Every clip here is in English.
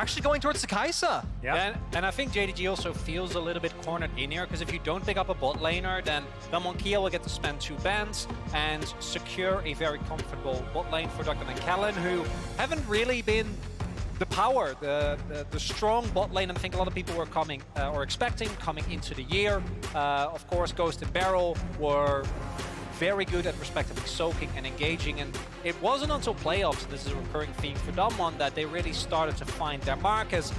actually going towards the Kaisa. Yeah, and I think JDG also feels a little bit cornered in here, because if you don't pick up a bot laner, then Kia will get to spend 2 bans and secure a very comfortable bot lane for Deokdam and Kellin, who haven't really been the power, the strong bot lane, and I think a lot of people were coming or expecting coming into the year. Of course, Ghost and Barrel were very good at respectively soaking and engaging, and it wasn't until playoffs, and this is a recurring theme for Damwon, that they really started to find their mark. As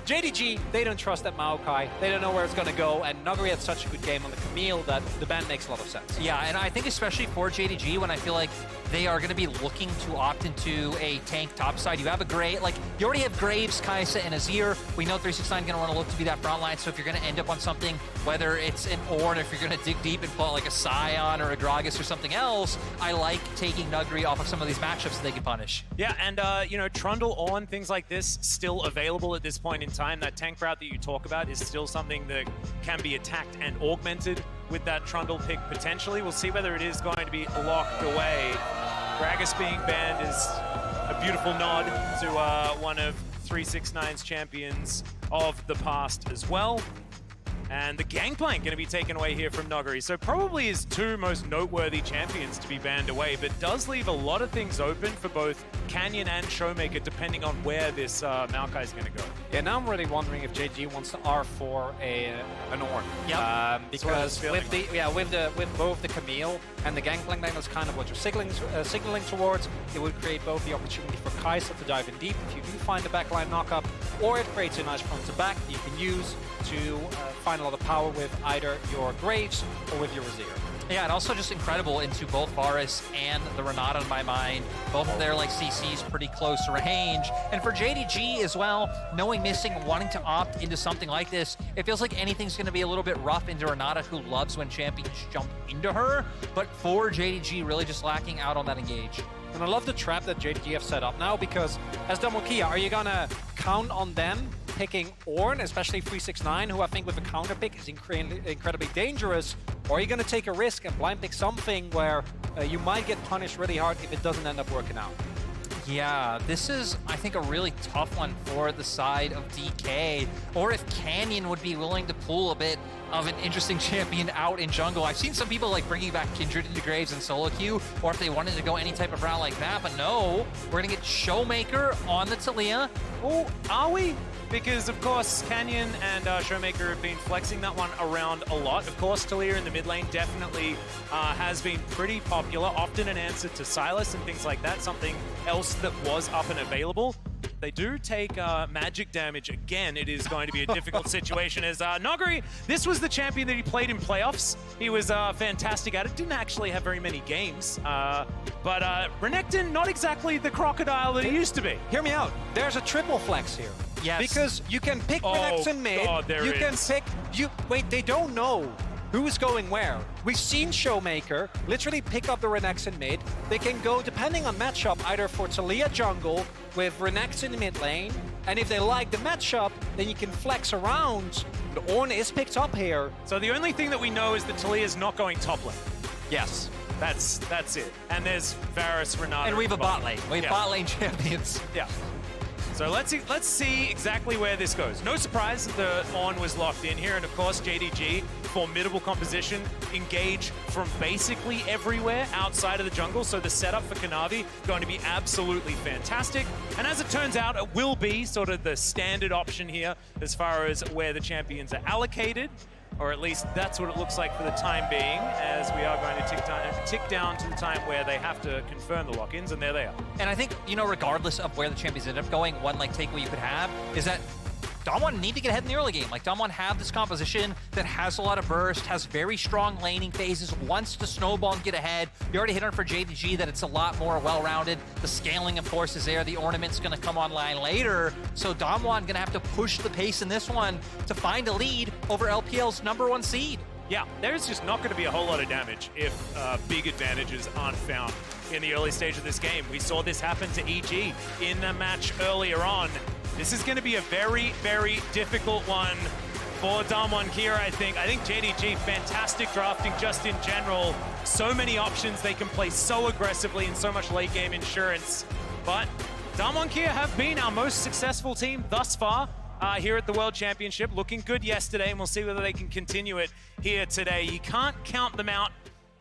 JDG, they don't trust that Maokai, they don't know where it's going to go, and Nuguri had such a good game on the Camille that the ban makes a lot of sense. Yeah, and I think especially for JDG, when I feel like they are going to be looking to opt into a tank topside. You have a Grave, like, you already have Graves, Kaisa, and Azir. We know 369 going to want to look to be that front line, so if you're going to end up on something, whether it's an Ornn, if you're going to dig deep and pull like a Scion or a Gragas or something else, I like taking Nuguri off of some of these matchups that they can punish. Yeah, and, you know, Trundle, Ornn, things like this, still available at this point in time. That tank route that you talk about is still something that can be attacked and augmented with that Trundle pick potentially. We'll see whether it is going to be locked away. Gragas being banned is a beautiful nod to one of 369's champions of the past as well. And the Gangplank going to be taken away here from Nuguri. So probably his 2 most noteworthy champions to be banned away, but does leave a lot of things open for both Canyon and ShowMaker, depending on where this Maokai is going to go. Yeah, now I'm really wondering if JG wants to R4 an Ornn. Yeah, because with both the Camille and the Gangplank, that's kind of what you're signaling towards. It would create both the opportunity for Kaisa to dive in deep if you do find the backline knockup, or it creates a nice front to back that you can use to find a lot of power with either your Graves or with your Azir. Yeah, and also just incredible into both Varus and the Renata in my mind. Both of their like CCs pretty close range. And for JDG as well, knowing missing, wanting to opt into something like this, it feels like anything's going to be a little bit rough into Renata, who loves when champions jump into her. But for JDG, really just lacking out on that engage. And I love the trap that JDG have set up now, because as Kia, are you going to count on them picking Ornn, especially 369, who I think with a counter pick is incredibly dangerous, or are you going to take a risk and blind pick something where you might get punished really hard if it doesn't end up working out? Yeah, this is, I think, a really tough one for the side of DK, or if Canyon would be willing to pull a bit of an interesting champion out in jungle. I've seen some people like bringing back Kindred into Graves and solo queue, or if they wanted to go any type of route like that, but no, we're going to get ShowMaker on the Taliyah. Oh, are we? Because, of course, Canyon and ShowMaker have been flexing that one around a lot. Of course, Taliyah in the mid lane definitely has been pretty popular, often an answer to Sylas and things like that, something else that was up and available. They do take magic damage. Again, it is going to be a difficult situation as Nuguri, this was the champion that he played in playoffs. He was fantastic at it. Didn't actually have very many games. But Renekton, not exactly the crocodile that he used to be. Hear me out. There's a triple flex here. Yes. Because you can pick Renekton mid. God, you can pick... Wait, they don't know who's going where. We've seen ShowMaker literally pick up the Renekton mid. They can go, depending on matchup, either for Taliyah jungle with Renekton mid lane, and if they like the matchup, then you can flex around. The Ornn is picked up here. So the only thing that we know is that Taliyah is not going top lane. Yes. That's it. And there's Varus, Renata. And we have a bot lane. We have bot lane champions. Yeah. So let's see exactly where this goes. No surprise that the Ornn was locked in here, and of course JDG, formidable composition, engage from basically everywhere outside of the jungle, so the setup for Kanavi going to be absolutely fantastic. And as it turns out, it will be sort of the standard option here as far as where the champions are allocated, or at least that's what it looks like for the time being, as we are going to tick down to the time where they have to confirm the lock-ins, and there they are. And I think, you know, regardless of where the champions end up going, one like takeaway you could have is that Damwon need to get ahead in the early game. Like, Damwon have this composition that has a lot of burst, has very strong laning phases, wants to snowball and get ahead. You already hit on for JDG that it's a lot more well-rounded. The scaling, of course, is there. The ornament's going to come online later. So Damwon going to have to push the pace in this one to find a lead over LPL's #1 seed. Yeah, there's just not going to be a whole lot of damage if big advantages aren't found in the early stage of this game. We saw this happen to EG in the match earlier on. This is going to be a very, very difficult one for Damwon here, I think. I think JDG, fantastic drafting just in general. So many options they can play so aggressively and so much late game insurance. But Damwon Kia have been our most successful team thus far here at the World Championship. Looking good yesterday, and we'll see whether they can continue it here today. You can't count them out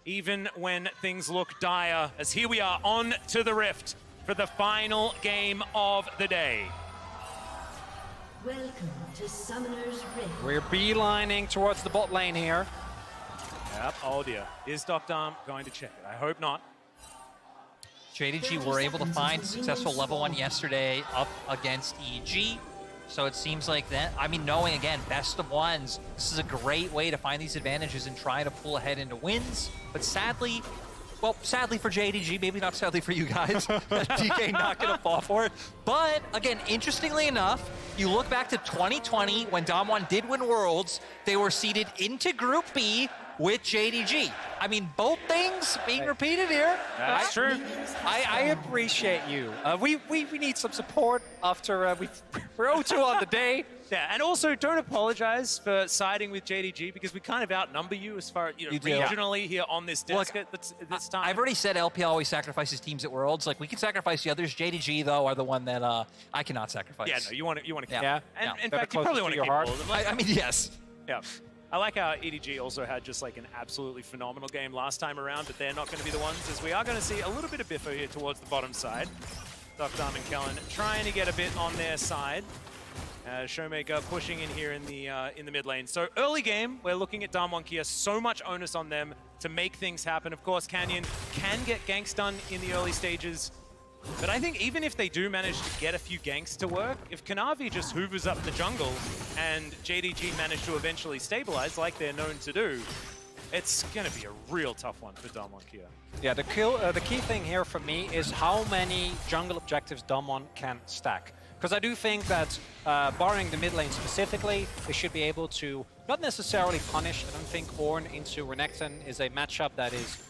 even when things look dire, as here we are on to the Rift for the final game of the day. Welcome to Summoner's Rift. We're beelining towards the bot lane here. Yep, oh dear. Is Deokdam going to check it? I hope not. JDG were able to find a successful level 1 yesterday up against EG. So it seems like that, I mean, knowing again, best of ones, this is a great way to find these advantages and try to pull ahead into wins. But sadly, well, sadly for JDG, maybe not sadly for you guys, DK not gonna fall for it. But again, interestingly enough, you look back to 2020 when Damwon did win Worlds, they were seeded into Group B with JDG. I mean, both things being repeated here. That's true. I appreciate you. We need some support after we're 0-2 on the day. Yeah, and also don't apologize for siding with JDG because we kind of outnumber you as far as, you know, regionally here on this desk Look, at this time. I've already said LPL always sacrifices teams at Worlds. Like, we can sacrifice the others. JDG, though, are the one that I cannot sacrifice. Yeah, no, you want to keep. Yeah. And Yeah. in fact, you probably want to keep all of them. I mean, yes. Yeah. I like how EDG also had just like an absolutely phenomenal game last time around, but they're not going to be the ones, as we are going to see a little bit of biffo here towards the bottom side. Deokdam and Kellin trying to get a bit on their side. ShowMaker pushing in here in the mid lane. So early game, we're looking at Damwon Kia, so much onus on them to make things happen. Of course, Canyon can get ganks done in the early stages, but I think even if they do manage to get a few ganks to work, if Kanavi just hoovers up the jungle and JDG manage to eventually stabilize like they're known to do, it's going to be a real tough one for Damwon Kia. Yeah, the key thing here for me is how many jungle objectives Damwon can stack. Because I do think that, barring the mid lane specifically, they should be able to not necessarily punish. I don't think Ornn into Renekton is a matchup that is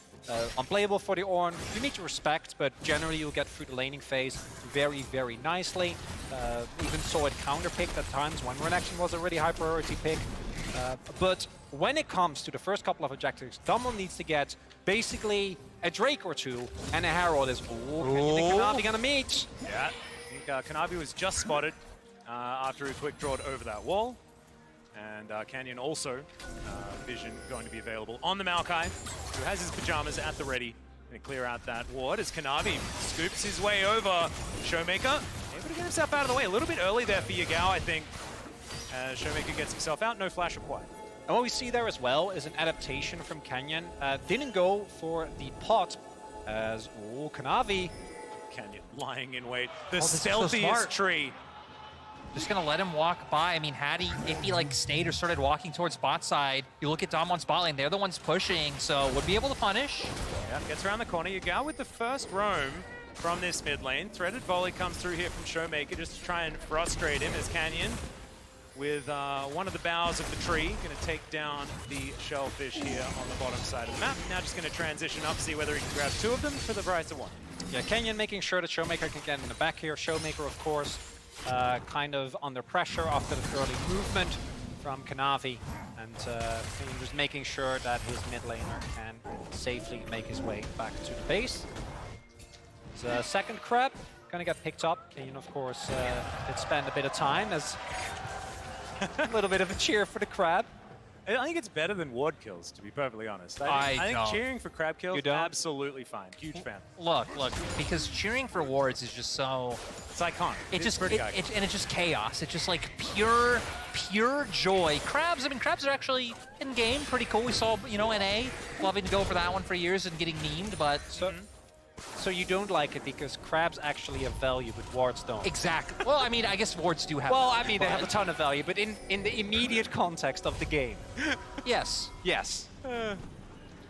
unplayable for the Ornn. You need to respect, but generally you'll get through the laning phase very, very nicely. Even saw it counterpicked at times when Renekton was a really high priority pick. But when it comes to the first couple of objectives, Damwon needs to get basically a Drake or two, and a Herald is, Canyon and Kanavi gonna meet. Yeah, I think Kanavi was just spotted after he quick drawed over that wall. And Canyon also, vision going to be available on the Maokai, who has his pajamas at the ready. Going to clear out that ward as Kanavi scoops his way over. ShowMaker able to get himself out of the way. A little bit early there for Yagao, I think. As ShowMaker gets himself out, no flash required. And what we see there as well is an adaptation from Canyon. Didn't go for the pot as, Kanavi. Canyon lying in wait. The this is so stealthiest smart. tree. Just gonna let him walk by. I mean, had he, if he like stayed or started walking towards bot side, you look at Damwon's bot lane, they're the ones pushing, so would be able to punish. Yeah, gets around the corner. Yagao with the first roam from this mid lane. Threaded volley comes through here from ShowMaker just to try and frustrate him as Canyon with one of the boughs of the tree. Going to take down the shellfish here on the bottom side of the map. Now just going to transition up, see whether he can grab two of them for the price of one. Yeah, Canyon making sure that ShowMaker can get in the back here. ShowMaker, of course, kind of under pressure after the early movement from Kanavi. And Canyon just making sure that his mid laner can safely make his way back to the base. The second crab gonna get picked up. Canyon, of course, did spend a bit of time as a little bit of a cheer for the crab. I think it's better than ward kills, to be perfectly honest. I think don't. cheering for crab kills, You don't? absolutely fine. Huge fan. Look, because cheering for wards is just so... It's iconic. It's pretty iconic. and it's just chaos. It's just like pure joy. Crabs, I mean, crabs are actually in game pretty cool. We saw, you know, NA loving to go for that one for years and getting memed, but... So you don't like it because crabs actually have value, but wards don't. Exactly. Well, I mean, I guess wards do have... Well, value, I mean, they have a but- ton of value, but in the immediate context of the game. Yes. Yes.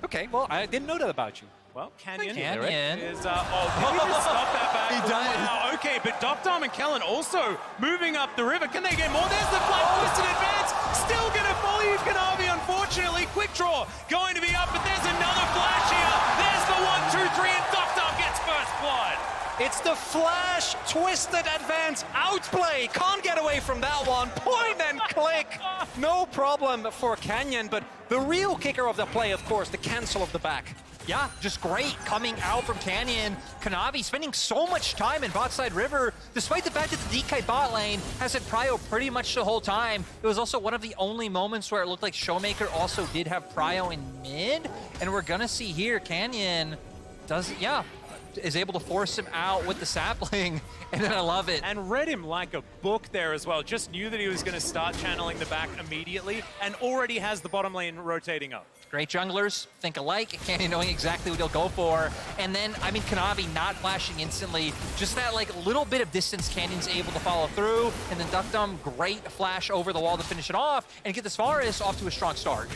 Okay, well, I didn't know that about you. Well, Canyon Canyon. is... oh, did he just stop that back? He died. Wow, okay, but Deokdam and Kellin also moving up the river. Can they get more? There's the flash twisted advance. Still going to follow you, Kanavi, unfortunately. Quick draw going to be up, but there's another flash here. There's the 1, 2, 3, and Deokdam gets first blood. It's the flash twisted advance outplay. Can't get away from that one. Point and click. No problem for Canyon, but the real kicker of the play, of course, the cancel of the back. Yeah, just great coming out from Canyon. Kanavi spending so much time in bot side river, despite the fact that the DK bot lane has had prio pretty much the whole time. It was also one of the only moments where it looked like ShowMaker also did have prio in mid, and we're gonna see here Canyon is able to force him out with the sapling, and then I love it. And read him like a book there as well. Just knew that he was going to start channeling the back immediately, and already has the bottom lane rotating up. Great junglers, think alike, Canyon knowing exactly what he'll go for. And then, I mean, Kanavi not flashing instantly, just that like little bit of distance Canyon's able to follow through, and then Deokdam, great flash over the wall to finish it off, and get this Varus off to a strong start.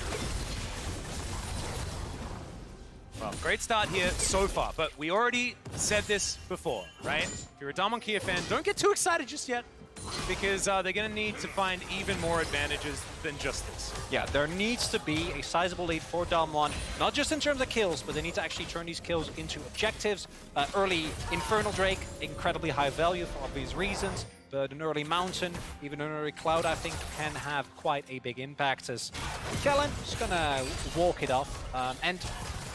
Well, great start here so far, but we already said this before, right? If you're a Damwon KIA fan, don't get too excited just yet, because they're going to need to find even more advantages than just this. Yeah, there needs to be a sizable lead for Damwon, not just in terms of kills, but they need to actually turn these kills into objectives. Early Infernal Drake, incredibly high value for obvious reasons, but an early Mountain, even an early Cloud, I think, can have quite a big impact, as Kellin is going to walk it off. And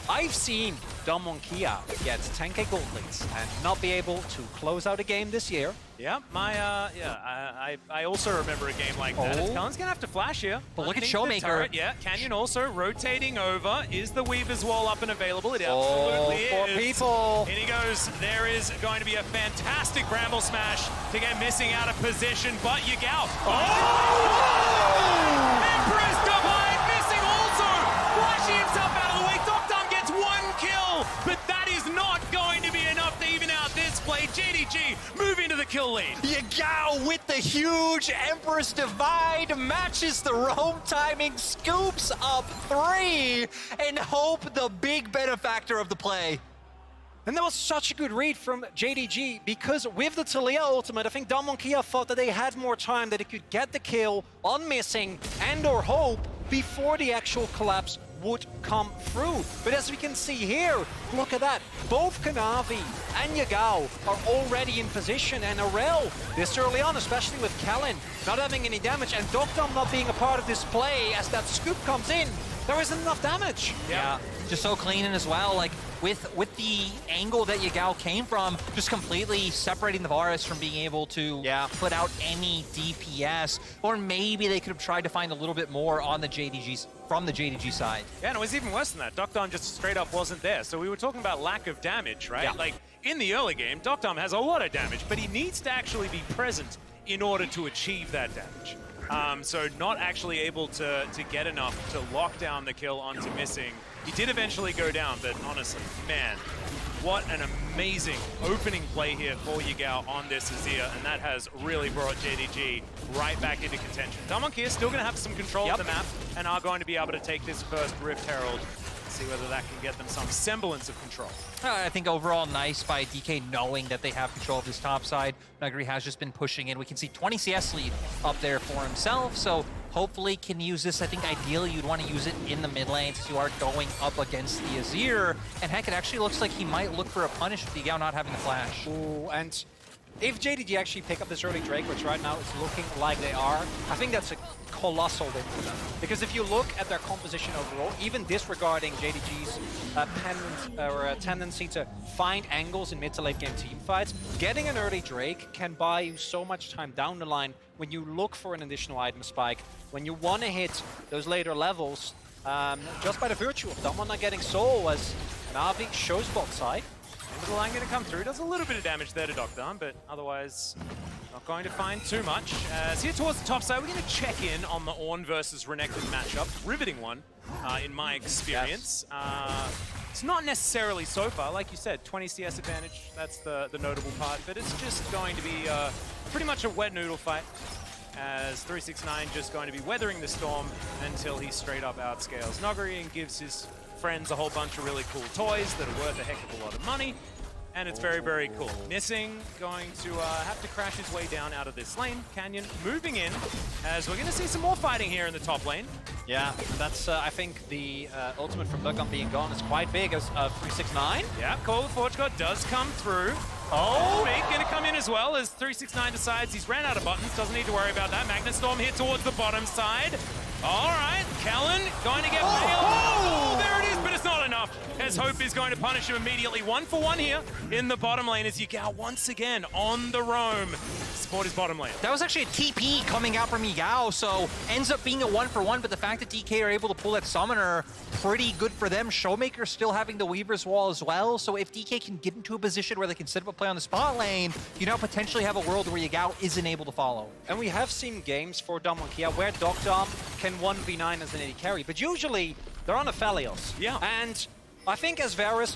I've seen Damwon KIA get 10k gold leads and not be able to close out a game this year. Yeah, I also remember a game like that. Kellin's gonna have to flash here. But look at Underneath the ShowMaker. turret, yeah, Canyon also rotating over. Is the Weaver's Wall up and available? It absolutely is. For people. In he goes. There is going to be a fantastic Bramble Smash to get missing out of position, but Yagao. Emperor's Divine missing also. Flashing himself out of the way. Deokdam gets 1 kill, but that is not going to be enough to even out this play. JDG moving to the kill lead. Yagao with the huge Empress Divide, matches the roam timing, scoops up 3, and Hope the big benefactor of the play. And that was such a good read from JDG, because with the Taliyah ultimate, I think Damwon KIA thought that they had more time, that they could get the kill on Missing and or Hope before the actual collapse would come through. But as we can see here, look at that. Both Kanavi and Yagao are already in position, and Rell this early on, especially with Kellin not having any damage and Deokdam not being a part of this play, as that scoop comes in, there isn't enough damage. Yeah, just so clean and as well, like with the angle that Yagao came from, just completely separating the Varus from being able to put out any DPS, or maybe they could have tried to find a little bit more on the from the JDG side. Yeah, and it was even worse than that. Deokdam just straight up wasn't there. So we were talking about lack of damage, right? Yeah. Like, in the early game, Deokdam has a lot of damage, but he needs to actually be present in order to achieve that damage. So not actually able to get enough to lock down the kill onto Missing. He did eventually go down, but honestly, man, what an amazing opening play here for Yagao on this Azir, and that has really brought JDG right back into contention. Damwon KIA still going to have some control of the map, and are going to be able to take this first Rift Herald, see whether that can get them some semblance of control. I think overall nice by DK knowing that they have control of this top side. Nuguri has just been pushing in. We can see 20 CS lead up there for himself, so hopefully can use this. I think ideally you'd want to use it in the mid lane since you are going up against the Azir. And heck, it actually looks like he might look for a punish with Yagao not having the flash. Ooh, and if JDG actually pick up this early Drake, which right now is looking like they are, I think that's a colossal win for them. Because if you look at their composition overall, even disregarding JDG's tendency to find angles in mid to late game team fights, getting an early Drake can buy you so much time down the line when you look for an additional item spike, when you want to hit those later levels, just by the virtue of Damwon not getting soul, as Kanavi shows bot side. End of the line going to come through. Does a little bit of damage there to Deokdam, but otherwise not going to find too much. As here towards the top side, we're going to check in on the Ornn versus Renekton matchup. Riveting one, in my experience. Yes. It's not necessarily so far, like you said, 20 CS advantage. That's the notable part, but it's just going to be pretty much a wet noodle fight, as 369 just going to be weathering the storm until he straight up outscales Nuguri and gives his friends a whole bunch of really cool toys that are worth a heck of a lot of money, and it's very, very cool. Missing going to have to crash his way down out of this lane. Canyon moving in, as we're going to see some more fighting here in the top lane. Yeah, that's, I think, the ultimate from Deokdam being gone is quite big, as 369. Yeah, Call of Forge God does come through. Oh, Mate going to come in as well, as 369 decides he's ran out of buttons, doesn't need to worry about that. Magnet Storm here towards the bottom side. All right, Kellin going to get failed. Oh, there it is, but it's not enough, as as Hope is going to punish him immediately. 1-for-1 here in the bottom lane as Yagao once again on the roam. Support his bottom lane. That was actually a TP coming out from Yagao, so ends up being a 1-for-1, but the fact that DK are able to pull that summoner, pretty good for them. ShowMaker still having the Weaver's Wall as well, so if DK can get into a position where they can set up a play on the spot lane, you now potentially have a world where Yagao isn't able to follow. And we have seen games for Damwon Kia where Deokdam can 1v9 as an AD carry, but usually they're on a Phalios. Yeah. And I think as Varus,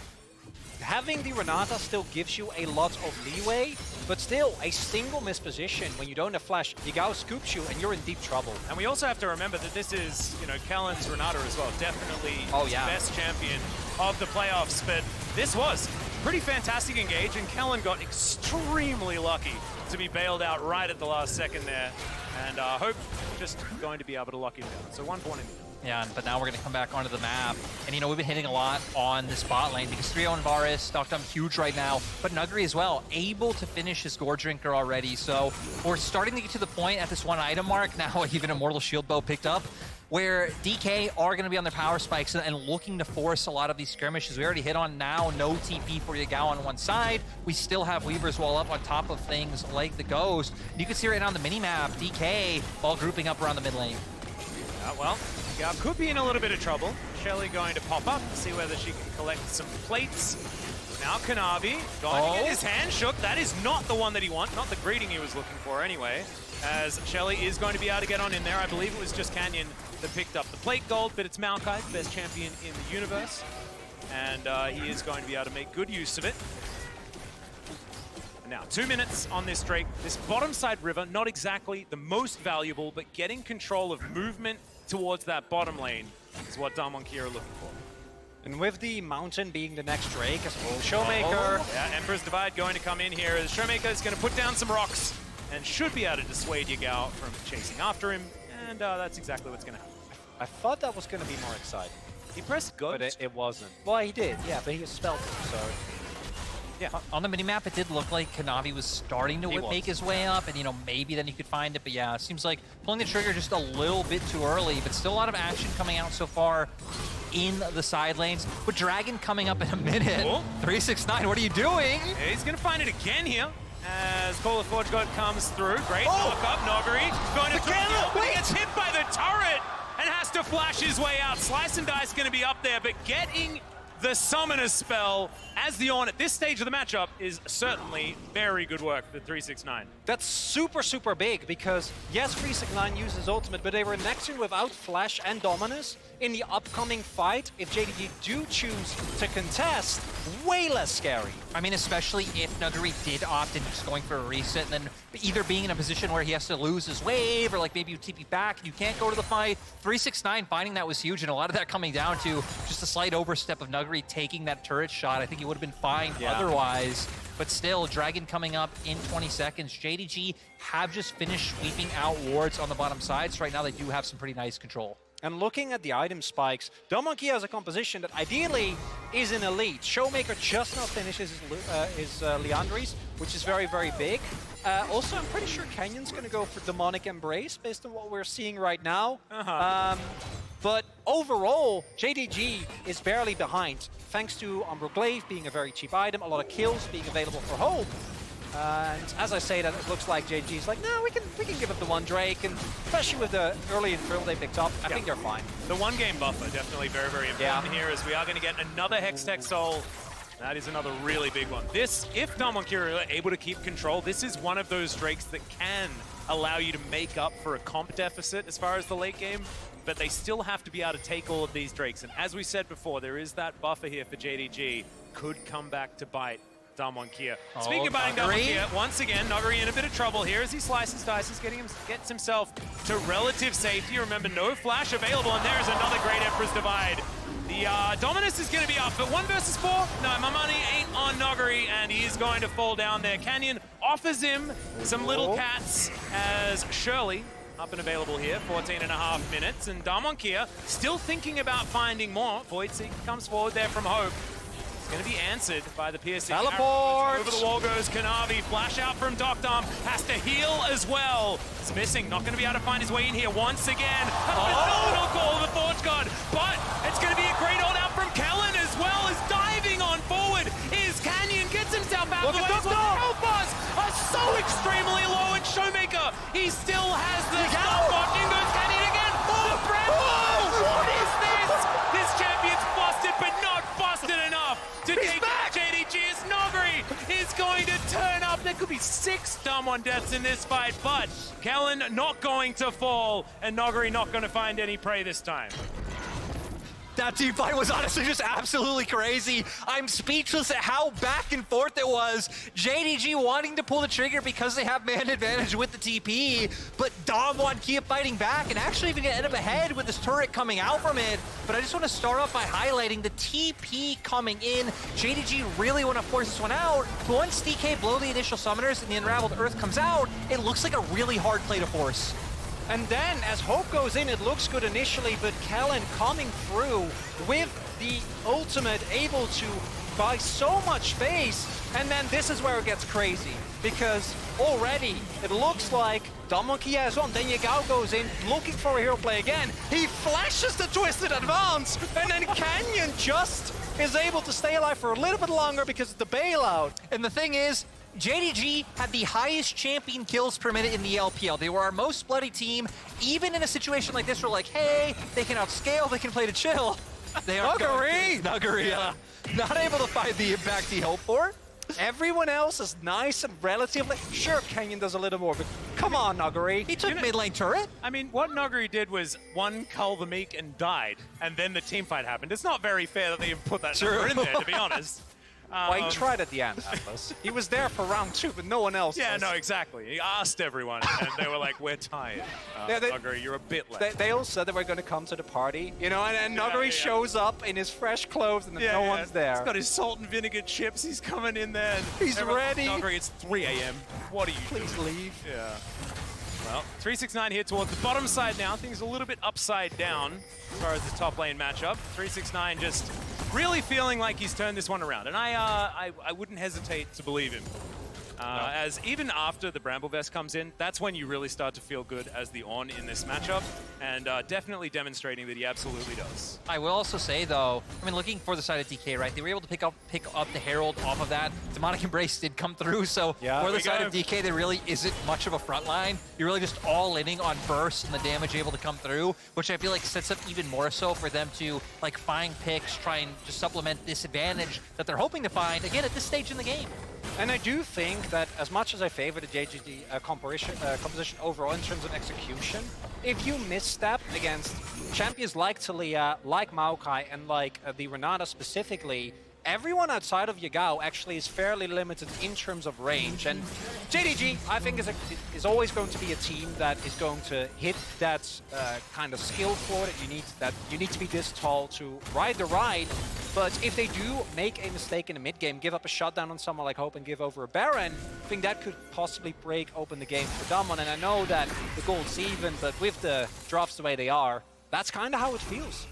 having the Renata still gives you a lot of leeway, but still a single misposition when you don't have flash, Yagao scoops you and you're in deep trouble. And we also have to remember that this is, you know, Kellin's Renata as well. Definitely the best champion of the playoffs, but this was pretty fantastic engage, and Kellin got extremely lucky to be bailed out right at the last second there. And Hope just going to be able to lock him down. So 1 point in. Yeah, but now we're going to come back onto the map. And, you know, we've been hitting a lot on the spot lane because 3-0 and Varus, Deokdam huge right now, but Nuguri as well, able to finish his Gore Drinker already. So we're starting to get to the point at this 1 item mark, now even Immortal Shield Bow picked up, where DK are going to be on their power spikes and looking to force a lot of these skirmishes. We already hit on now, no TP for Yagao on one side. We still have Weaver's Wall up on top of things like the Ghost. You can see right now on the mini-map, DK all grouping up around the mid lane. Well, Yagao could be in a little bit of trouble. Shelly going to pop up, see whether she can collect some plates. Now Kanavi going to get his hand shook. That is not the one that he wants, not the greeting he was looking for anyway, as Shelly is going to be able to get on in there. I believe it was just Canyon that picked up the plate gold, but it's Maokai, the best champion in the universe. And he is going to be able to make good use of it. Now, 2 minutes on this Drake. This bottom side river, not exactly the most valuable, but getting control of movement towards that bottom lane is what Damwon Kia are looking for. And with the mountain being the next Drake as well, ShowMaker. Yeah, Emperor's Divide going to come in here as ShowMaker is going to put down some rocks and should be able to dissuade Yagao from chasing after him. And that's exactly what's going to happen. I thought that was going to be more exciting. He pressed Ghost. But it wasn't. Well, he did, yeah, but he was spelled it, so... Yeah, on the minimap, it did look like Kanavi was starting to make his way up, and, you know, maybe then he could find it. But yeah, it seems like pulling the trigger just a little bit too early, but still a lot of action coming out so far in the side lanes. With Dragon coming up in a minute. 369, what are you doing? Yeah, he's going to find it again here as Call of Forge God comes through. Great knock up, Nuguri going to throw, but he gets hit by the turret and has to flash his way out. Slice and Dice going to be up there, but getting the Summoner spell as the Ornn at this stage of the matchup is certainly very good work for 369. That's super, super big because, yes, 369 uses ultimate, but they were next to without Flash and Dominus. In the upcoming fight, if JDG do choose to contest, way less scary. I mean, especially if Nuguri did opt in just going for a reset and then either being in a position where he has to lose his wave or like maybe you TP back and you can't go to the fight. 369 finding that was huge, and a lot of that coming down to just a slight overstep of Nuguri taking that turret shot. I think he would have been fine otherwise. But still, Dragon coming up in 20 seconds. JDG have just finished sweeping out wards on the bottom side, so right now they do have some pretty nice control. And looking at the item spikes, Damwon Kia has a composition that ideally is an elite. ShowMaker just now finishes his Leandries, which is very, very big. Also, I'm pretty sure Canyon's going to go for Demonic Embrace based on what we're seeing right now. But overall, JDG is barely behind, thanks to Umbroglaive being a very cheap item, a lot of kills being available for Hope. And as I say that, it looks like JDG's like, no, we can give it the one Drake, and especially with the early infernal they picked up, I think they're fine. The one-game buffer definitely very, very important here, as we are going to get another Hextech Soul. That is another really big one. This, if Damwon Kia are able to keep control, this is one of those Drakes that can allow you to make up for a comp deficit as far as the late game, but they still have to be able to take all of these Drakes. And as we said before, there is that buffer here for JDG. Could come back to bite Damwon Kia. Speaking of biting Damwon Kia, once again, Nuguri in a bit of trouble here as he slices, dices, gets himself to relative safety. Remember, no flash available, and there's another great Emperor's Divide. The Dominus is going to be up, but 1 versus 4? No, my money ain't on Nuguri, and he is going to fall down there. Canyon offers him some little cats as Shirley up and available here, 14.5 minutes, and Damwon Kia still thinking about finding more. Voidseek comes forward there from Hope. Going to be answered by the piercing. Teleport! Over the wall goes Kanavi. Flash out from Deokdam. Has to heal as well. He's missing. Not going to be able to find his way in here once again. A phenomenal call of the Forge God. But it's going to be a great hold out from Kellin as well as so extremely low, and ShowMaker, he still has the stopwatch. In goes Canyon again. The Bramble! What is this? This champion's busted, but not busted enough to take back JDG. As Nuguri is going to turn up. There could be 6 Damwon deaths in this fight, but Kellin not going to fall, and Nuguri not going to find any prey this time. That team fight was honestly just absolutely crazy. I'm speechless at how back and forth it was. JDG wanting to pull the trigger because they have man advantage with the TP, but Damwon keep fighting back and actually even end up ahead with this turret coming out from it. But I just want to start off by highlighting the TP coming in. JDG really want to force this one out, but once DK blow the initial summoners and the Unraveled Earth comes out, it looks like a really hard play to force. And then, as Hope goes in, it looks good initially, but Kellin coming through with the ultimate, able to buy so much space, and then this is where it gets crazy, because already it looks like Damwon KIA is on, then Yagao goes in, looking for a hero play again, he flashes the Twisted Advance, and then Canyon just is able to stay alive for a little bit longer because of the bailout. And the thing is, JDG had the highest champion kills per minute in the LPL. They were our most bloody team. Even in a situation like this, we're like, hey, they can outscale, they can play to chill. They are Nuguri, not able to find the impact he hoped for. Everyone else is nice and relatively... Sure, Canyon does a little more, but come on, Nuguri. He took mid lane turret. I mean, what Nuguri did was one cull the meek and died, and then the team fight happened. It's not very fair that they even put that number in there, to be honest. Well, he tried at the end, Atlas. He was there for round 2, but no one else Yeah, was. no, exactly. He asked everyone, and they were like, we're tired. Nuguri, you're a bit late. They all said they were going to come to the party, you know, and Nuguri shows up in his fresh clothes, and no one's there. He's got his salt and vinegar chips. He's coming in there. And he's ready. Nuguri, it's 3 a.m. What are you doing? Please leave. Yeah. Well, 369 here towards the bottom side now. Things a little bit upside down as far as the top lane matchup. 369 just really feeling like he's turned this one around. And I wouldn't hesitate to believe him. As even after the Bramble Vest comes in, that's when you really start to feel good as the Ornn in this matchup, and definitely demonstrating that he absolutely does. I will also say, though, I mean, looking for the side of DK, right? They were able to pick up the Herald off of that. Demonic Embrace did come through, so for the side of DK, there really isn't much of a front line. You're really just all inning on burst and the damage able to come through, which I feel like sets up even more so for them to like find picks, try and just supplement this advantage that they're hoping to find, again, at this stage in the game. And I do think that as much as I favor the JDG composition overall in terms of execution, if you misstep against champions like Taliyah, like Maokai, and like the Renata specifically, everyone outside of Yagao actually is fairly limited in terms of range. And JDG, I think, is always going to be a team that is going to hit that kind of skill floor that you need to be this tall to ride the ride. But if they do make a mistake in the mid game, give up a shutdown on someone like Hope and give over a Baron, I think that could possibly break open the game for Damwon. And I know that the gold's even, but with the drops the way they are, that's kind of how it feels.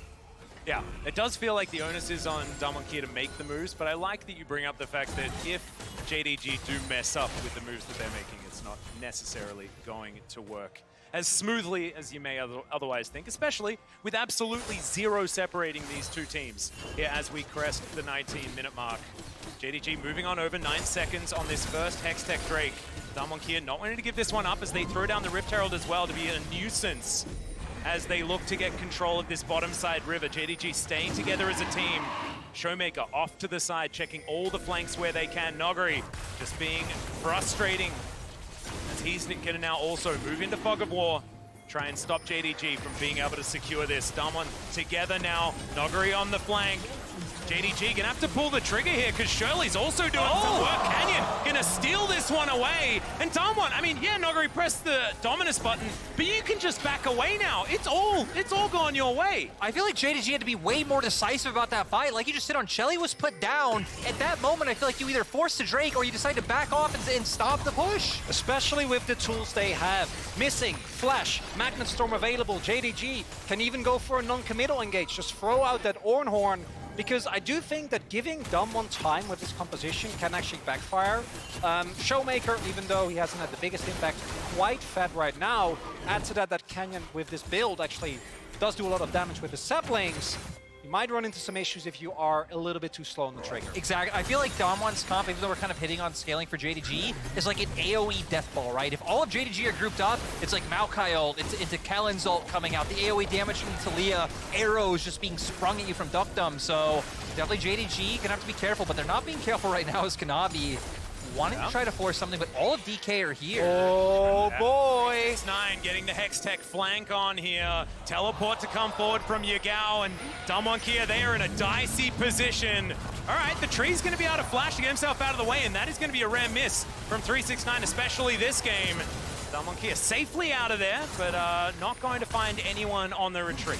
Yeah, it does feel like the onus is on Damwon KIA to make the moves, but I like that you bring up the fact that if JDG do mess up with the moves that they're making, it's not necessarily going to work as smoothly as you may otherwise think, especially with absolutely zero separating these two teams here as we crest the 19-minute mark. JDG moving on over 9 seconds on this first Hextech Drake. Damwon KIA not wanting to give this one up as they throw down the Rift Herald as well to be a nuisance as they look to get control of this bottom side river. JDG staying together as a team. ShowMaker off to the side, checking all the flanks where they can. Nuguri just being frustrating as he's going to now also move into Fog of War, try and stop JDG from being able to secure this. Damwon together now, Nuguri on the flank. JDG gonna have to pull the trigger here because Shirley's also doing some work. Canyon gonna steal this one away. And Damwon, I mean, yeah, Nuguri pressed the Dominus button, but you can just back away now. It's all gone your way. I feel like JDG had to be way more decisive about that fight. Like you just said, on Shelly was put down. At that moment, I feel like you either force the Drake or you decide to back off and stop the push. Especially with the tools they have. Missing, Flash, Magnet Storm available. JDG can even go for a non-committal engage. Just throw out that Ornn horn. Because I do think that giving Damwon time with this composition can actually backfire. ShowMaker, even though he hasn't had the biggest impact, quite fed right now. Add to that Canyon with this build actually does do a lot of damage with the saplings. You might run into some issues if you are a little bit too slow on the trigger. Exactly. I feel like Damon's comp, even though we're kind of hitting on scaling for JDG, is like an AoE death ball, right? If all of JDG are grouped up, it's like Maokai ult, it's into Kellin's ult coming out, the AoE damage from Taliyah, arrows just being sprung at you from Deokdam. So definitely JDG gonna have to be careful, but they're not being careful right now as Kanavi wanting to try to force something, but all of DK are here. Oh boy! 9 getting the Hextech flank on here. Teleport to come forward from Yagao, and Damwon Kia, they are in a dicey position. All right, the tree's going to be able to flash to get himself out of the way, and that is going to be a rare miss from 369, especially this game. Damwon Kia safely out of there, but not going to find anyone on the retreat.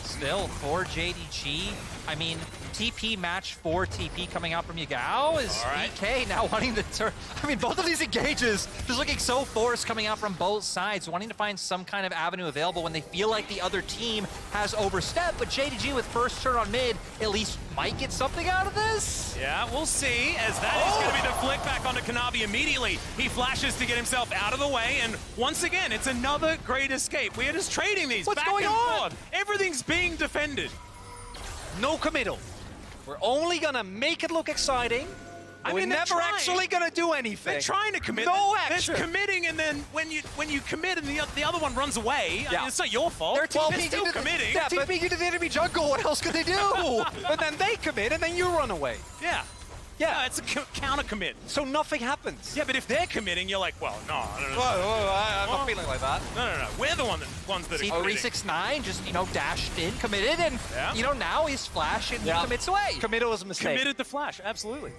Still, for JDG, I mean, TP match for TP coming out from Yagao is DK now wanting to turn. I mean, both of these engages just looking so forced coming out from both sides, wanting to find some kind of avenue available when they feel like the other team has overstepped. But JDG with first turn on mid at least might get something out of this. Yeah, we'll see, as that is going to be the flick back onto Kanavi immediately. He flashes to get himself out of the way, and once again, it's another great escape. We are just trading these What's back going and on? forth. Everything's being defended. No committal. We're only gonna make it look exciting. I We're mean, they're never trying. actually gonna do anything. They're trying to commit. No There's action. committing, and then when you commit and the other one runs away, I mean, it's not your fault. They're They're still committing. Yeah, They're but- TPing into the enemy jungle. What else could they do? But then they commit, and then you run away. Yeah. Yeah. No, it's a counter commit. So nothing happens. Yeah, but if they're committing, you're like, well, no, I'm not feeling like that. No. We're the ones that are committing. 369 just, dashed in, committed, and, Yeah. Now he's flash and he commits away. Committal was a mistake. Committed the flash, absolutely.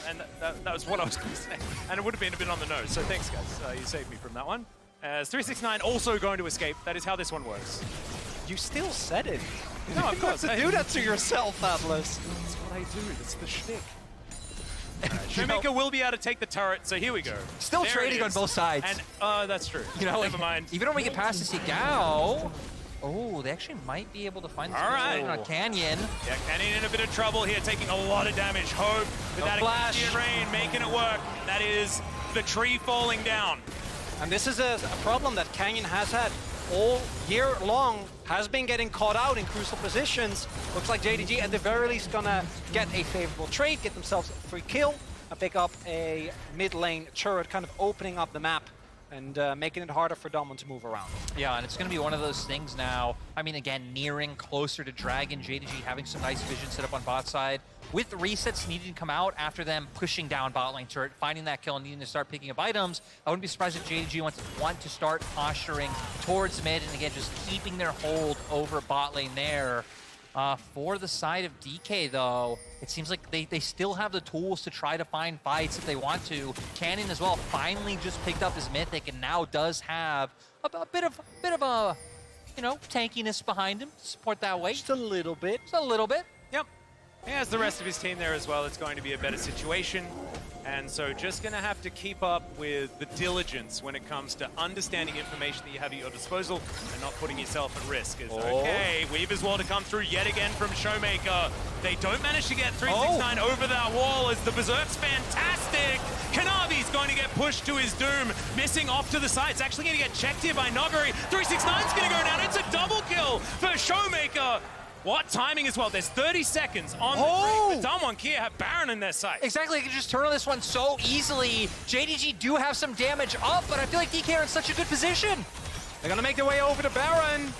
And that was what I was going to say. And it would have been a bit on the nose, so thanks, guys. You saved me from that one. As 369 also going to escape. That is how this one works. You still said it. No, of course. Do that to yourself, Atlas. That's what I do. That's the shtick. ShowMaker will be able to take the turret, so here we go. Still There it trading on is. both sides. And that's true. Never mind. Even when we get past this Yagao, they actually might be able to find this right. on a Canyon. Yeah, Canyon in a bit of trouble here, taking a lot of damage. Hope with that flash. Immediate rain, making it work. That is the tree falling down. And this is a problem that Canyon has had all year long, has been getting caught out in crucial positions. Looks like JDG at the very least gonna get a favorable trade, get themselves a free kill, and pick up a mid lane turret, kind of opening up the map and making it harder for Damwon to move around. Yeah, and it's going to be one of those things now. I mean, again, nearing closer to Dragon, JDG having some nice vision set up on bot side. With resets needing to come out after them pushing down bot lane turret, finding that kill and needing to start picking up items, I wouldn't be surprised if JDG want to start posturing towards mid and again, just keeping their hold over bot lane there. For the side of DK, though, it seems like they still have the tools to try to find fights if they want to. Canyon as well finally just picked up his mythic and now does have a bit of a tankiness behind him to support that way. Just a little bit. Just a little bit. Yep. He has the rest of his team there as well. It's going to be a better situation. And so just going to have to keep up with the diligence when it comes to understanding information that you have at your disposal and not putting yourself at risk. Okay, Weaver's Wall to come through yet again from ShowMaker. They don't manage to get 369 over that wall as the Berserk's fantastic. Kanavi's going to get pushed to his doom, missing off to the side. It's actually going to get checked here by Nuguri. 369's going to go down. It's a double kill for ShowMaker. What timing as well? There's 30 seconds on the break, but Damwon Kia have Baron in their sight. Exactly, they can just turn on this one so easily. JDG do have some damage up, but I feel like DK are in such a good position. They're gonna make their way over to Baron.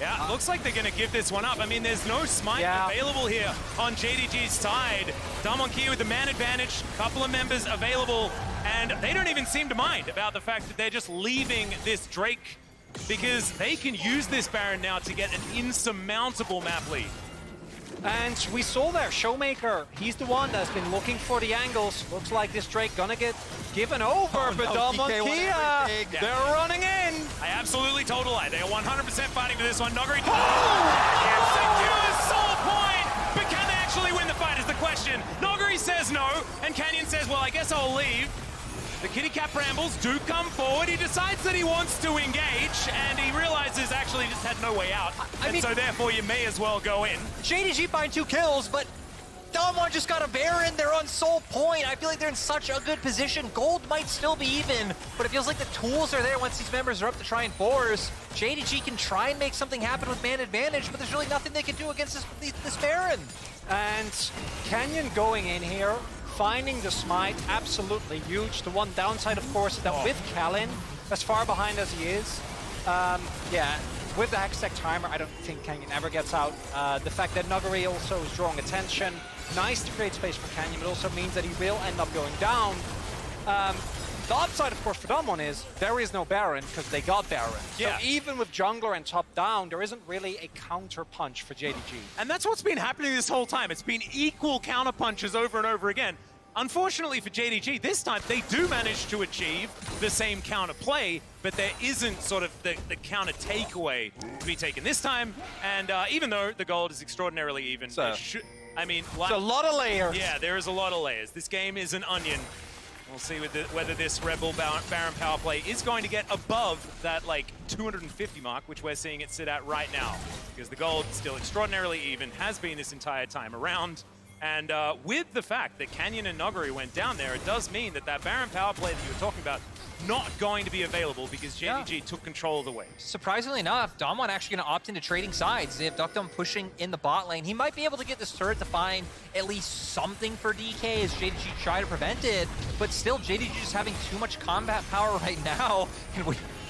Yeah, looks like they're going to give this one up. I mean, there's no smite available here on JDG's side. Damwon Kia with the man advantage, couple of members available, and they don't even seem to mind about the fact that they're just leaving this Drake because they can use this Baron now to get an insurmountable map lead. And we saw there, ShowMaker, he's the one that's been looking for the angles. Looks like this Drake gonna get given over, but Damwon Kia, they're running in. I absolutely told a lie. They are 100% fighting for this one. Nuguri secures Soul Point, but can they actually win the fight is the question. Nuguri says no, and Canyon says, well, I guess I'll leave. The kitty cat brambles do come forward. He decides that he wants to engage, and he realizes actually just had no way out. And so therefore you may as well go in. JDG find 2 kills, but Damwon just got a Baron. They're on sole point. I feel like they're in such a good position. Gold might still be even, but it feels like the tools are there once these members are up to try and force. JDG can try and make something happen with man advantage, but there's really nothing they can do against this Baron. And Canyon going in here, finding the smite, absolutely huge. The one downside, of course, is that with Kellin, as far behind as he is, yeah, with the Hextech timer, I don't think Canyon ever gets out. The fact that Nuguri also is drawing attention, nice to create space for Canyon, but also means that he will end up going down. The upside, of course, for Damwon is there is no Baron because they got Baron. Yeah. So even with jungler and top down, there isn't really a counter punch for JDG. And that's what's been happening this whole time. It's been equal counter punches over and over again. Unfortunately for JDG, this time they do manage to achieve the same counter play, but there isn't sort of the counter takeaway to be taken this time. And even though the gold is extraordinarily even, So, I mean, it's a lot of layers. Yeah, there is a lot of layers. This game is an onion. We'll see whether this Rebel Baron power play is going to get above that like 250 mark, which we're seeing it sit at right now. Because the gold is still extraordinarily even, has been this entire time around. And with the fact that Canyon and Nuguri went down there, it does mean that that Baron power play that you were talking about not going to be available because JDG took control of the wave. Surprisingly enough, Damwon actually going to opt into trading sides. They have Deokdam pushing in the bot lane. He might be able to get this turret to find at least something for DK as JDG try to prevent it, but still JDG just having too much combat power right now, and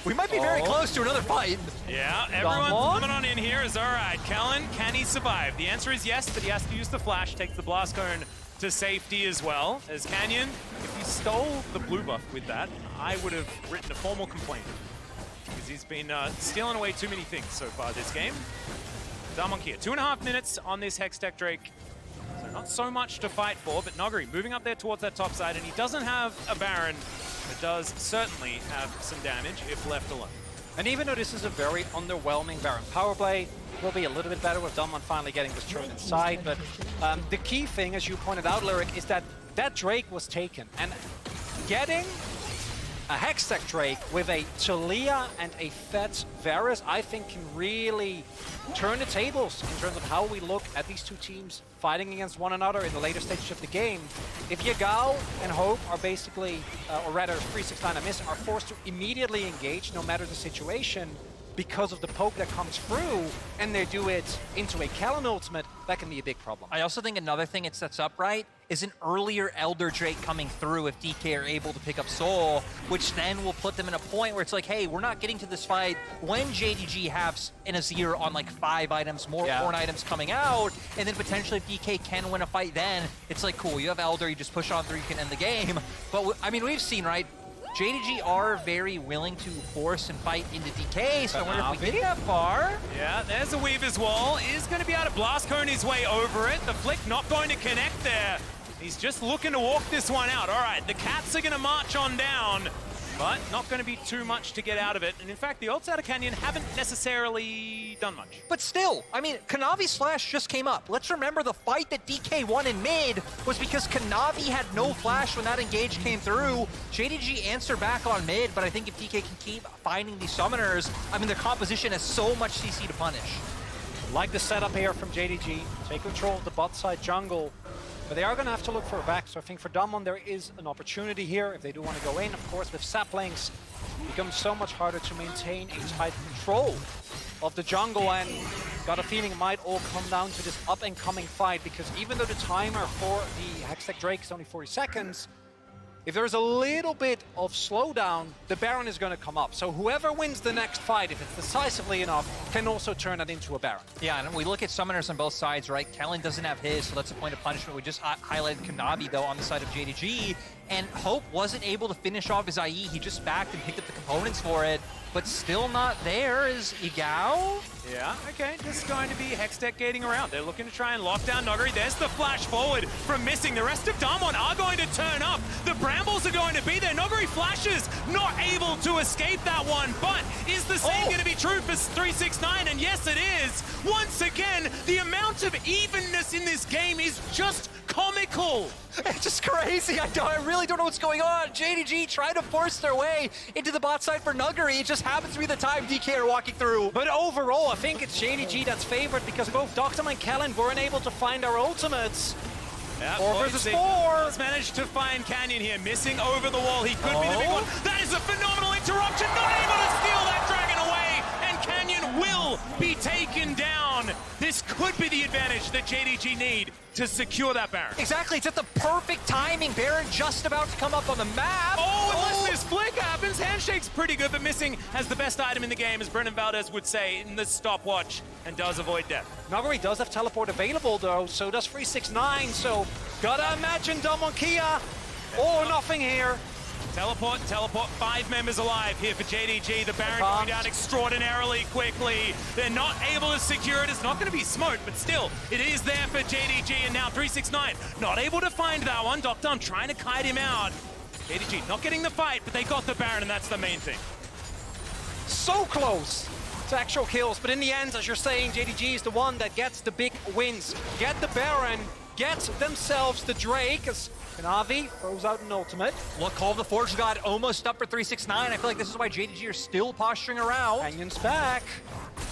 we might be very close to another fight. Yeah, everyone's coming on in here is all right. Kellin, can he survive? The answer is yes, but he has to use the flash, takes the blast cone to safety as well. As Canyon, if he stole the blue buff with that, I would have written a formal complaint because he's been stealing away too many things so far this game. Damwon KIA, 2.5 minutes on this Hextech Drake. So not so much to fight for, but Nuguri moving up there towards that top side, and he doesn't have a Baron, but does certainly have some damage if left alone. And even though this is a very underwhelming Baron power play, it will be a little bit better with Damwon finally getting this turret inside. But the key thing, as you pointed out, Lyric, is that that Drake was taken. And getting a Hextech Drake with a Taliyah and a Fett Varus, I think can really turn the tables in terms of how we look at these two teams fighting against one another in the later stages of the game. If Yagao and Hope are basically, or rather 369 and Miss, are forced to immediately engage no matter the situation because of the poke that comes through, and they do it into a Kellin ultimate, that can be a big problem. I also think another thing it sets up right is an earlier Elder Drake coming through if DK are able to pick up Soul, which then will put them in a point where it's like, hey, we're not getting to this fight when JDG has an Azir on like 5 items, more Ornn items coming out, and then potentially if DK can win a fight then, it's like, cool, you have Elder, you just push on through, you can end the game. But I mean, we've seen, right, JDG are very willing to force and fight into DK, so I wonder if we get that far. Yeah, there's a Weaver's Wall. Is going to be able to blast cone his way over it. The flick not going to connect there. He's just looking to walk this one out. All right, the Cats are going to march on down, but not going to be too much to get out of it. And in fact, the ults out of Canyon haven't necessarily done much. But still, I mean, Kanavi's flash just came up. Let's remember the fight that DK won in mid was because Kanavi had no flash when that engage came through. JDG answered back on mid, but I think if DK can keep finding these summoners, I mean, their composition has so much CC to punish. Like the setup here from JDG, take control of the bot side jungle, but they are going to have to look for a back. So I think for Damwon there is an opportunity here if they do want to go in. Of course, with saplings, it becomes so much harder to maintain a tight control of the jungle, and got a feeling it might all come down to this up-and-coming fight, because even though the timer for the Hextech Drake is only 40 seconds, if there's a little bit of slowdown, the Baron is going to come up. So whoever wins the next fight, if it's decisively enough, can also turn that into a Baron. Yeah, and we look at summoners on both sides, right? Kellin doesn't have his, so that's a point of punishment. We just highlighted Kanavi, though, on the side of JDG. And Hope wasn't able to finish off his IE. He just backed and picked up the components for it. But still not there is Yagao. Yeah, okay, just going to be Hextech gating around. They're looking to try and lock down Nuguri. There's the flash forward from missing. The rest of Damwon are going to turn up. The Brambles are going to be there. Nuguri flashes, not able to escape that one. But is the same going to be true for 369? And yes, it is. Once again, the amount of evenness in this game is just comical. It's just crazy. I really don't know what's going on. JDG trying to force their way into the bot side for Nuguri. It just happens to be the time DK are walking through. But overall, I think it's JDG that's favored because both Deokdam and Kellin weren't able to find our ultimates. Yeah, 4 versus 4. Let's manage to find Canyon here, missing over the wall. He could be the big one. That is a phenomenal interruption, not able to steal that dragon away, and Canyon will be taken down. This could be the advantage that JDG need to secure that Baron. Exactly, it's at the perfect timing. Baron just about to come up on the map. Oh, unless this flick happens, Handshake's pretty good, but missing has the best item in the game, as Brennan Valdez would say, in the stopwatch, and does avoid death. Nuguri does have teleport available though, so does 369, so gotta imagine Kia. All or nothing here. Teleport, 5 members alive here for JDG. The Baron going down extraordinarily quickly. They're not able to secure it. It's not going to be smoked, but still, it is there for JDG. And now 369 not able to find that one. Deokdam trying to kite him out. JDG not getting the fight, but they got the Baron, and that's the main thing. So close to actual kills, but in the end, as you're saying, JDG is the one that gets the big wins. Get the Baron, get themselves the Drake, as Kanavi throws out an ultimate. Look, Call of the Forge God almost up for 369. I feel like this is why JDG are still posturing around. Canyon's back.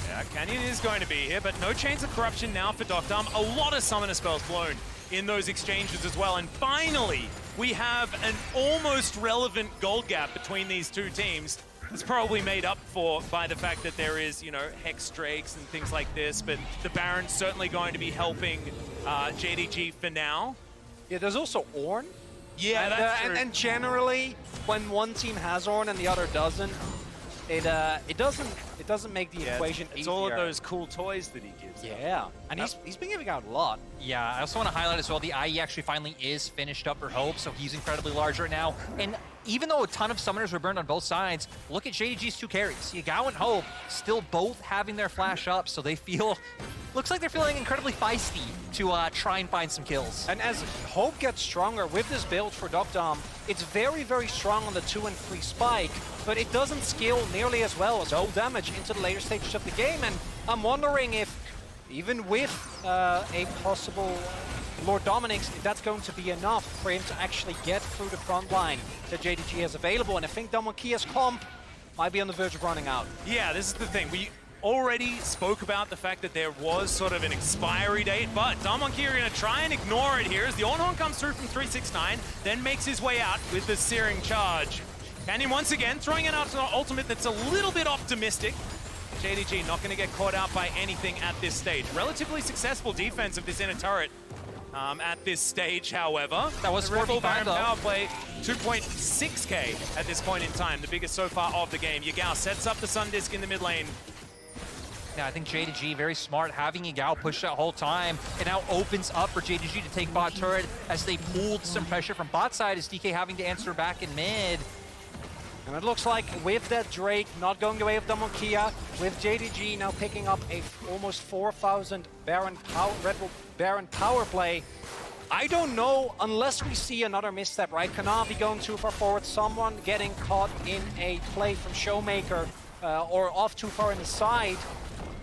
Yeah, Canyon is going to be here, but no Chains of Corruption now for Deokdam. A lot of summoner spells blown in those exchanges as well. And finally, we have an almost relevant gold gap between these two teams. It's probably made up for by the fact that there is, you know, Hex Drakes and things like this, but the Baron's certainly going to be helping JDG for now. Yeah, there's also Ornn. Yeah, that's true. And generally, when one team has Ornn and the other doesn't, it doesn't make the equation it's easier. all of those cool toys that he gives. Yeah, and he's been giving out a lot. Yeah, I also want to highlight as well, the IE actually finally is finished up for Hope, so he's incredibly large right now. And even though a ton of summoners were burned on both sides, look at JDG's 2 carries. Yagao and Hope still both having their flash up, so they feel, looks like they're feeling incredibly feisty to try and find some kills. And as Hope gets stronger with this build for Deokdam, it's very, very strong on the 2 and 3 spike, but it doesn't scale nearly as well as full damage into the later stages of the game. And I'm wondering if, even with a possible Lord Dominic's, if that's going to be enough for him to actually get through the front line that JDG has available. And I think Kia's comp might be on the verge of running out. Yeah, this is the thing. We already spoke about the fact that there was sort of an expiry date, but Kia are going to try and ignore it here as the Ornn comes through from 369, then makes his way out with the Searing Charge. Canyon once again throwing out an ultimate that's a little bit optimistic. JDG not going to get caught out by anything at this stage. Relatively successful defense of this inner turret at this stage, however. That was Ripple 45 Baron though. power play, 2.6k at this point in time, the biggest so far of the game. Yagao sets up the Sun Disc in the mid lane. Yeah, I think JDG, very smart, having Yagao push that whole time. It now opens up for JDG to take bot turret as they pulled some pressure from bot side, as DK having to answer back in mid. And it looks like with that Drake not going the way of Kia, with JDG now picking up a almost 4,000 Baron Red Bull Baron power play, I don't know unless we see another misstep, right? Kanavi going too far forward, someone getting caught in a play from ShowMaker or off too far in the side.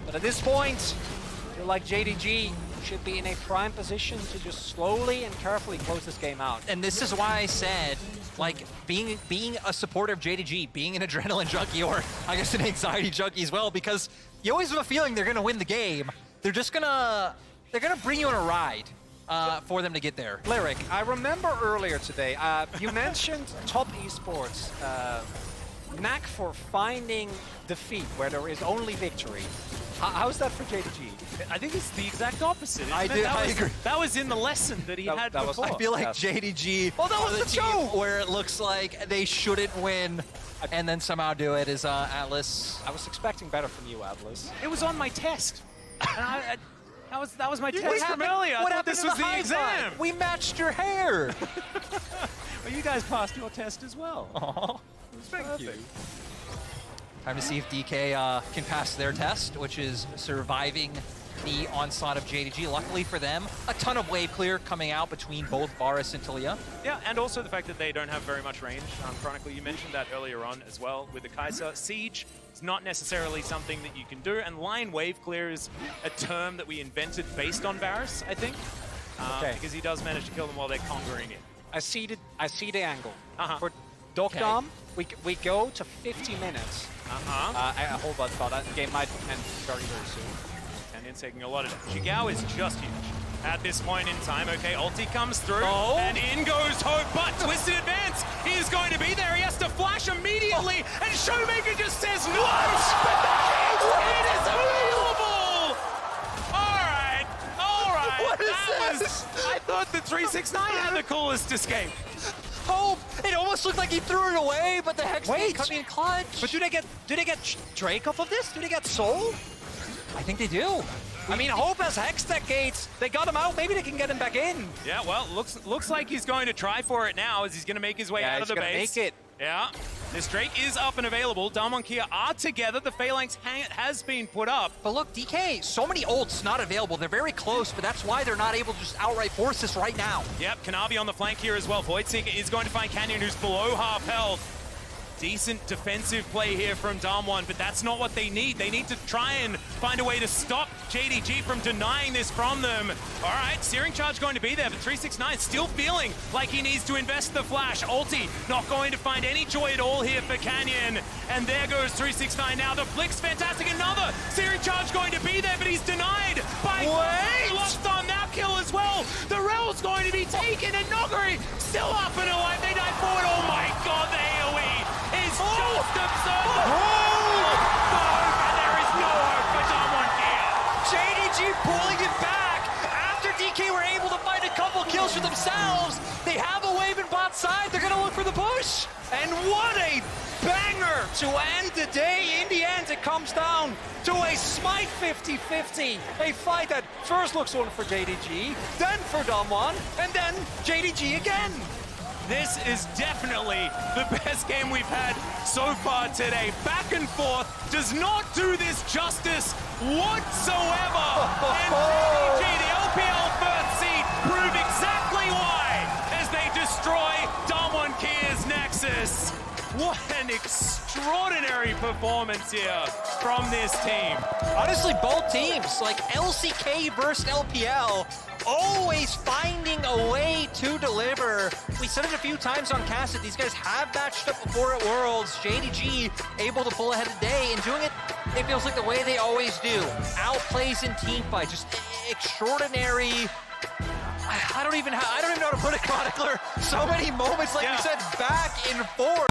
But at this point, I feel like JDG should be in a prime position to just slowly and carefully close this game out. And this is why I said, like, being a supporter of JDG, being an adrenaline junkie, or I guess an anxiety junkie as well, because you always have a feeling they're gonna win the game. They're gonna bring you on a ride for them to get there. Lyric, I remember earlier today, you mentioned top esports knack for finding defeat where there is only victory. How's that for JDG? I think it's the exact opposite. I agree. That was in the lesson that he had before. I feel like JDG, Oh, that was the team where it looks like they shouldn't win and then somehow do it is Atlas. I was expecting better from you, Atlas. It was on my test. And that was my test What from happened- earlier. I what thought happened this in was the high exam. five? We matched your hair. Well, you guys passed your test as well. Aw. Thank you. Time to see if DK can pass their test, which is surviving the onslaught of JDG. Luckily for them, a ton of wave clear coming out between both Varus and Taliyah. Yeah, and also the fact that they don't have very much range. Chronicle, you mentioned that earlier on as well with the Kaisa. Siege is not necessarily something that you can do, and line wave clear is a term that we invented based on Varus, I think. Because he does manage to kill them while they're conquering it. I see the angle. Uh-huh. For Deokdam, we go to 50 minutes. I hold that thought. That game might end very, very soon. Canyon's taking a lot of damage. Yagao is just huge. at this point in time. Okay, ulti comes through, Oh. and in goes Hope, but Twisted Advance, he is going to be there. He has to flash immediately, and ShowMaker just says no! It is available! All right. What is That this? I thought the 369 had the coolest escape. Hope! It almost looked like he threw it away, but the Hex Wait. coming in clutch. But do they get Drake off of this? Do they get Soul? I think they do. I mean, Hope has Hextech gates. They got him out. Maybe they can get him back in. Yeah, well, looks like he's going to try for it now as he's going to make his way out of the base. Make it. Yeah, this Drake is up and available. Damwon KIA are together. The Phalanx has been put up. But look, DK, so many ults not available. They're very close, but that's why they're not able to just outright force this right now. Yep, Kanavi on the flank here as well. Voidseeker is going to find Canyon, who's below half health. Decent defensive play here from Damwon, but that's not what they need. They need to try and find a way to stop JDG from denying this from them. All right, Searing Charge going to be there, but 369 still feeling like he needs to invest the flash. Ulti not going to find any joy at all here for Canyon. And there goes 369 now. The Flick's fantastic. Another Searing Charge going to be there, but he's denied by locked on that kill as well. The Rell's going to be taken, and Nuguri still up and alive. They dive forward. Oh my god, the AoE is just absurd. And there is no hope for Damwon KIA. JDG pulling it back after DK were able to find a couple kills for themselves. They have a wave in bot side. They're going to look for the push. And what a banger to end the day. In the end, it comes down to a smite 50-50. A fight that first looks on for JDG, then for Damwon, and then JDG again. This is definitely the best game we've had so far today. Back and forth does not do this justice whatsoever. And JDG, the LPL first seed, prove exactly why as they destroy Damwon KIA's Nexus. What an extraordinary performance here from this team. Honestly, both teams, like LCK versus LPL, always finding a way to deliver. We said it a few times on Cast that these guys have matched up before at Worlds. JDG able to pull ahead today and doing it, it feels like the way they always do. Outplays in team fight, just extraordinary. I don't even know how to put it, Chronicler. So many moments, like you said, back and forth.